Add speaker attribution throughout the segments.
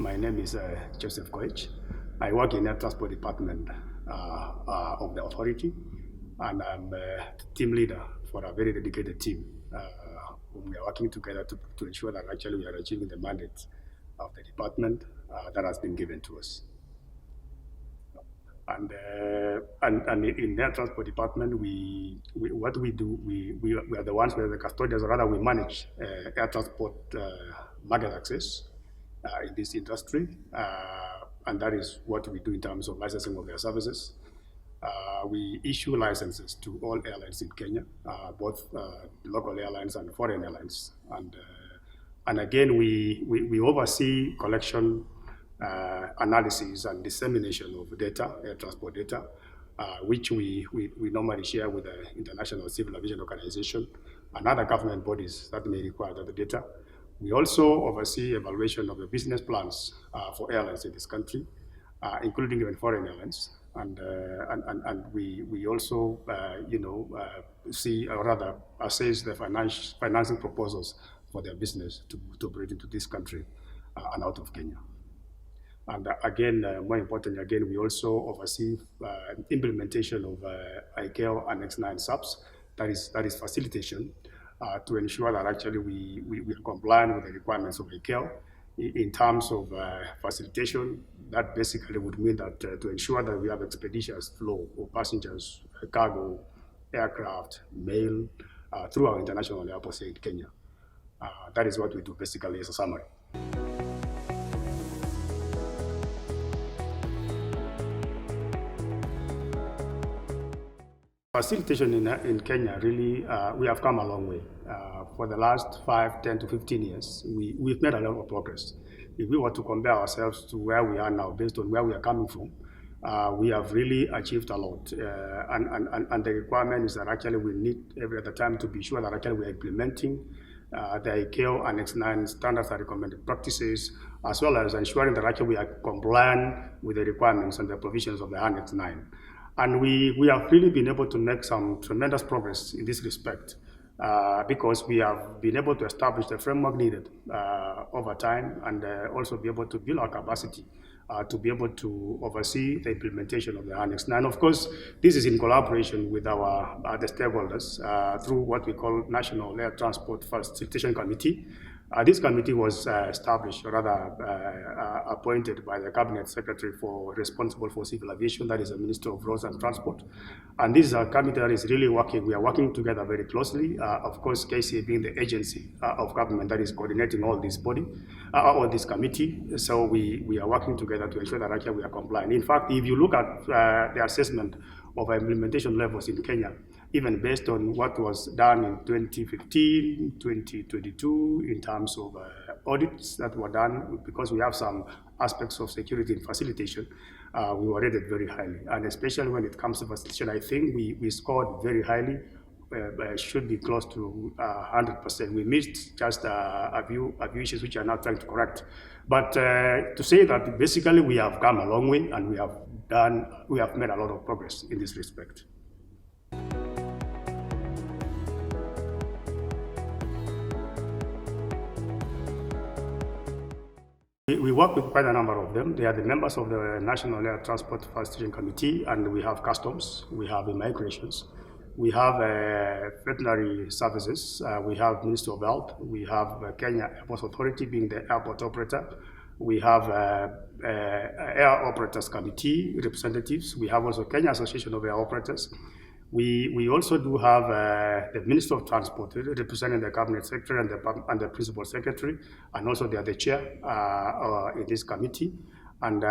Speaker 1: My name is Joseph Koech. I work in the transport department of the authority, and I'm team leader for a very dedicated team. We are working together to ensure that actually we are achieving the mandate of the department that has been given to us. And in the transport department, what we do, we are the ones who are the custodians, or rather we manage air transport market access in this industry, and that is what we do in terms of licensing of their services. We issue licenses to all airlines in Kenya, both local airlines and foreign airlines, and again we oversee collection, analysis and dissemination of data, air transport data, which we normally share with the International Civil Aviation Organization and other government bodies that may require that data. We also oversee evaluation of the business plans for airlines in this country, including even foreign airlines, and we also see, or rather assess the financing proposals for their business to bring into this country and out of Kenya. And again, more importantly, again, we also oversee implementation of ICAO Annex 9 subs, that is facilitation, to ensure that actually we are compliant with the requirements of ICAO in terms of facilitation. That basically would mean that to ensure that we have expeditious flow of passengers, cargo, aircraft, mail through our international airports here in Kenya. That is what we do basically as a summary. Facilitation in Kenya, really, we have come a long way. For the last 5, 10 to 15 years, we've made a lot of progress. If we were to compare ourselves to where we are now, based on where we are coming from, we have really achieved a lot. And the requirement is that actually we need every other time to be sure that actually we are implementing the ICAO Annex 9 standards and recommended practices, as well as ensuring that actually we are compliant with the requirements and the provisions of the Annex 9. And we have really been able to make some tremendous progress in this respect because we have been able to establish the framework needed over time, and also be able to build our capacity to be able to oversee the implementation of the Annex 9. Of course, this is in collaboration with our the stakeholders through what we call National Air Transport Facilitation Committee. This committee was established, or rather appointed by the Cabinet Secretary responsible for civil aviation, that is the Minister of Roads and Transport. And this is a committee that is really working, we are working together very closely. Of course, KCA being the agency of government that is coordinating all this body, all this committee. So we are working together to ensure that actually we are compliant. In fact, if you look at the assessment of implementation levels in Kenya, even based on what was done in 2015, 2022, in terms of audits that were done, because we have some aspects of security and facilitation, we were rated very highly. And especially when it comes to facilitation, I think we scored very highly, should be close to 100%. We missed just a few issues which are now trying to correct. But to say that basically we have come a long way, and we have made a lot of progress in this respect. We work with quite a number of them. They are the members of the National Air Transport Facilitation Committee, and we have customs, we have immigrations, we have veterinary services, we have Ministry of Health, we have Kenya Airports Authority being the airport operator, we have Air Operators Committee representatives, we have also Kenya Association of Air Operators. We also do have the Minister of Transport representing the Cabinet Secretary and the Principal Secretary, and also they are the chair in this committee. And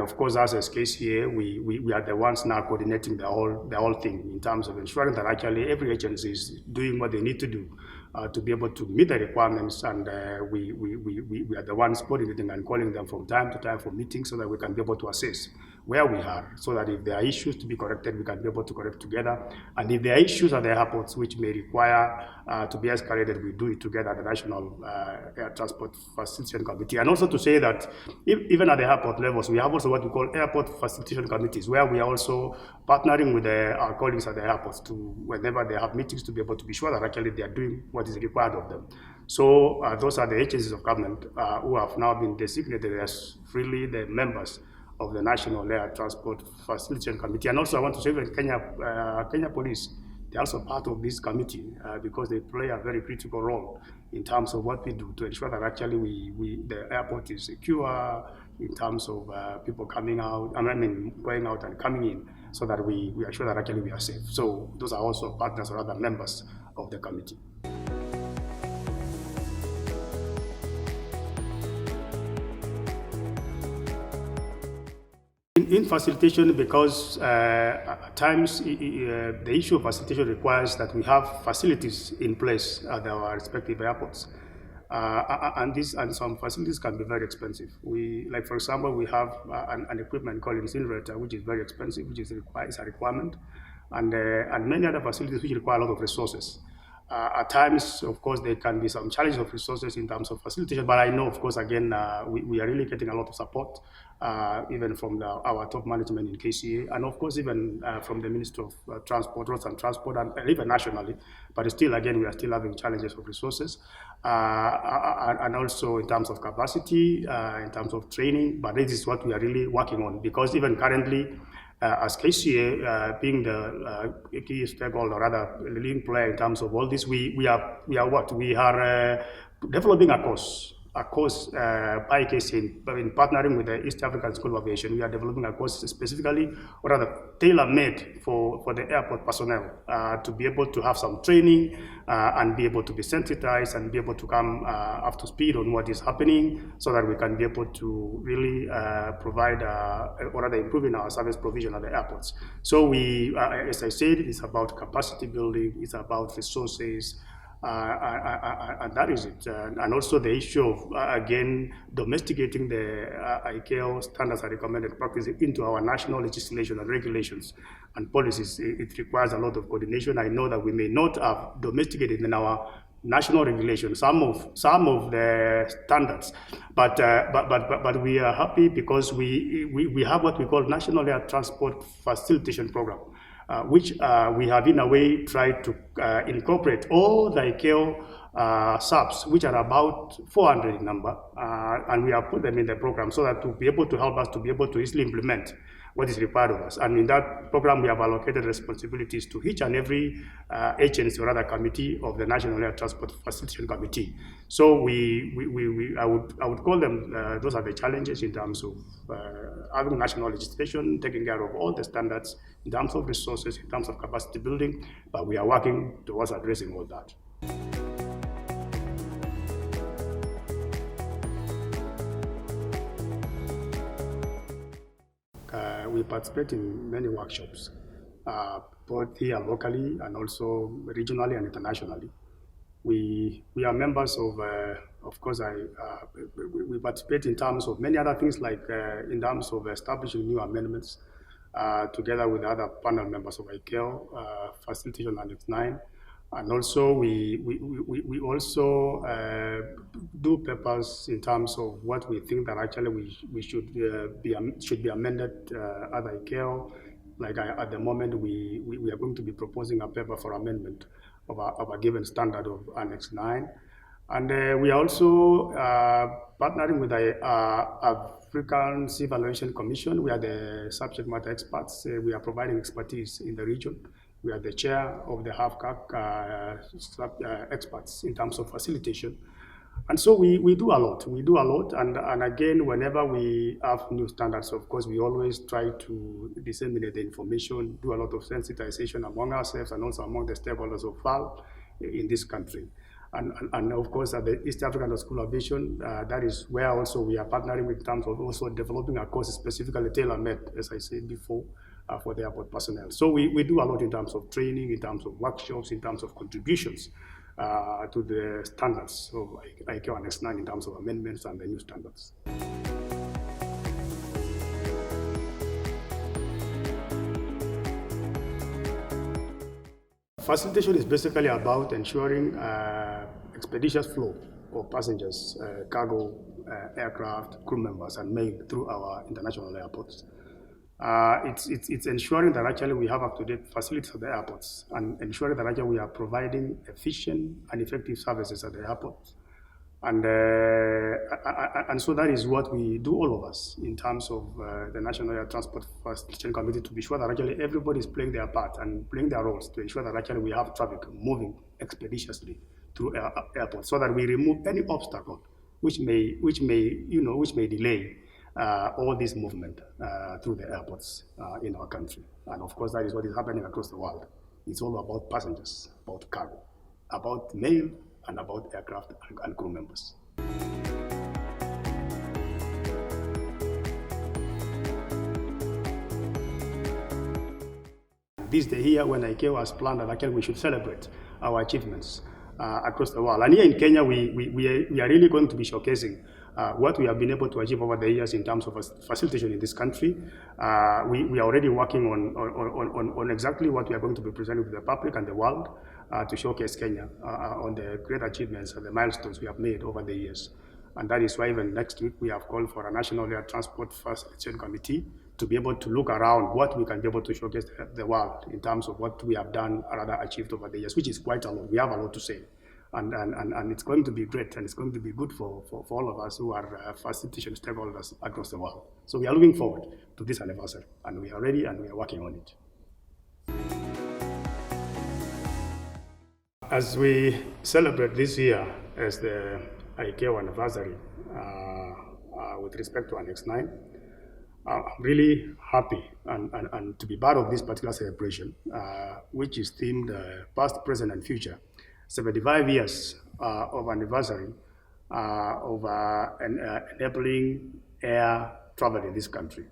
Speaker 1: of course, as a case here, we are the ones now coordinating the whole thing in terms of ensuring that actually every agency is doing what they need to do to be able to meet the requirements, and we are the ones coordinating and calling them from time to time for meetings so that we can be able to assess where we are, so that if there are issues to be corrected, we can be able to correct together. And if there are issues at the airports which may require to be escalated, we do it together at the National Air Transport Facilitation Committee. And also to say that even at the airport levels, we have also what we call airport facilitation committees, where we are also partnering with our colleagues at the airports to, whenever they have meetings, to be able to be sure that actually they are doing what is required of them. So those are the agencies of government who have now been designated as really the members of the National Air Transport Facilitation Committee. And also I want to say that Kenya Police, they're also part of this committee because they play a very critical role in terms of what we do to ensure that actually the airport is secure in terms of people coming out, going out and coming in, so that we are sure that actually we are safe. So those are also partners or other members of the committee. In facilitation, because at times the issue of facilitation requires that we have facilities in place at our respective airports. And some facilities can be very expensive. Like for example, we have an equipment called incinerator, which is very expensive, which is a requirement, and many other facilities which require a lot of resources. At times, of course, there can be some challenges of resources in terms of facilitation, but I know, of course, again, we are really getting a lot of support, even from our top management in KCA, and of course, even from the Ministry of Transport, Roads and Transport, and even nationally. But still, again, we are still having challenges of resources, and also in terms of capacity, in terms of training, but this is what we are really working on, because even currently, as KCA being the key stakeholder, rather leading player in terms of all this, we are developing a course by KCA in partnering with the East African School of Aviation. We are developing a course specifically, or rather tailor-made for the airport personnel to be able to have some training and be able to be sensitized and be able to come up to speed on what is happening, so that we can be able to really provide or rather improving our service provision at the airports. So as I said, it's about capacity building, it's about resources, and that is it. And also the issue of, again, domesticating the ICAO standards and recommended practices into our national legislation and regulations and policies. It requires a lot of coordination. I know that we may not have domesticated in our national regulation some of the standards, but we are happy because we have what we call National Air Transport Facilitation Program, which we have in a way tried to incorporate all the ICAO subs, which are about 400 in number, and we have put them in the program so that to be able to help us to be able to easily implement what is required of us. And in that program, we have allocated responsibilities to each and every agency or other committee of the National Air Transport Facilitation Committee. So I would call them, those are the challenges in terms of having national legislation, taking care of all the standards in terms of resources, in terms of capacity building, but we are working towards addressing all that. We participate in many workshops, both here locally and also regionally and internationally. We are members of course, we participate in terms of many other things, like in terms of establishing new amendments together with other panel members of ICAO, Facilitation Annex 9. And also we also do papers in terms of what we think that actually we should be amended at ICAO. Like at the moment, we are going to be proposing a paper for amendment of a given standard of Annex 9. And we are also partnering with the African Civil Aviation Commission. We are the subject matter experts. We are providing expertise in the region. We are the chair of the HAFCAC experts in terms of facilitation. And so we do a lot. We do a lot. And again, whenever we have new standards, of course, we always try to disseminate the information, do a lot of sensitization among ourselves and also among the stakeholders of FAL in this country. And of course, at the East African School of Aviation, that is where also we are partnering with in terms of also developing a course specifically tailor-made, as I said before, for the airport personnel. So we do a lot in terms of training, in terms of workshops, in terms of contributions to the standards of ICAO Annex 9 in terms of amendments and the new standards. Facilitation is basically about ensuring expeditious flow of passengers, cargo, aircraft, crew members, and mail through our international airports. It's ensuring that actually we have up-to-date facilities at the airports and ensuring that actually we are providing efficient and effective services at the airports. And so that is what we do, all of us, in terms of the National Air Transport Facilitation Committee, to be sure that actually everybody is playing their part and playing their roles to ensure that actually we have traffic moving expeditiously through airports, so that we remove any obstacle which may delay all this movement through the airports in our country. And of course, that is what is happening across the world. It's all about passengers, about cargo, about mail, and about aircraft and crew members. This day here, when ICAO has planned that actually we should celebrate our achievements across the world. And here in Kenya, we are really going to be showcasing what we have been able to achieve over the years in terms of facilitation in this country. We are already working on exactly what we are going to be presenting to the public and the world to showcase Kenya on the great achievements and the milestones we have made over the years. And that is why even next week we have called for a National Air Transport Facilitation Committee to be able to look around what we can be able to showcase the world in terms of what we have done or rather achieved over the years, which is quite a lot. We have a lot to say. And it's going to be great, and it's going to be good for all of us who are facilitation stakeholders across the world. So we are looking forward to this anniversary, and we are ready and we are working on it. As we celebrate this year as the ICAO anniversary with respect to Annex 9, I'm really happy and to be part of this particular celebration, which is themed Past, Present, and Future. 75 years of anniversary of enabling air travel in this country.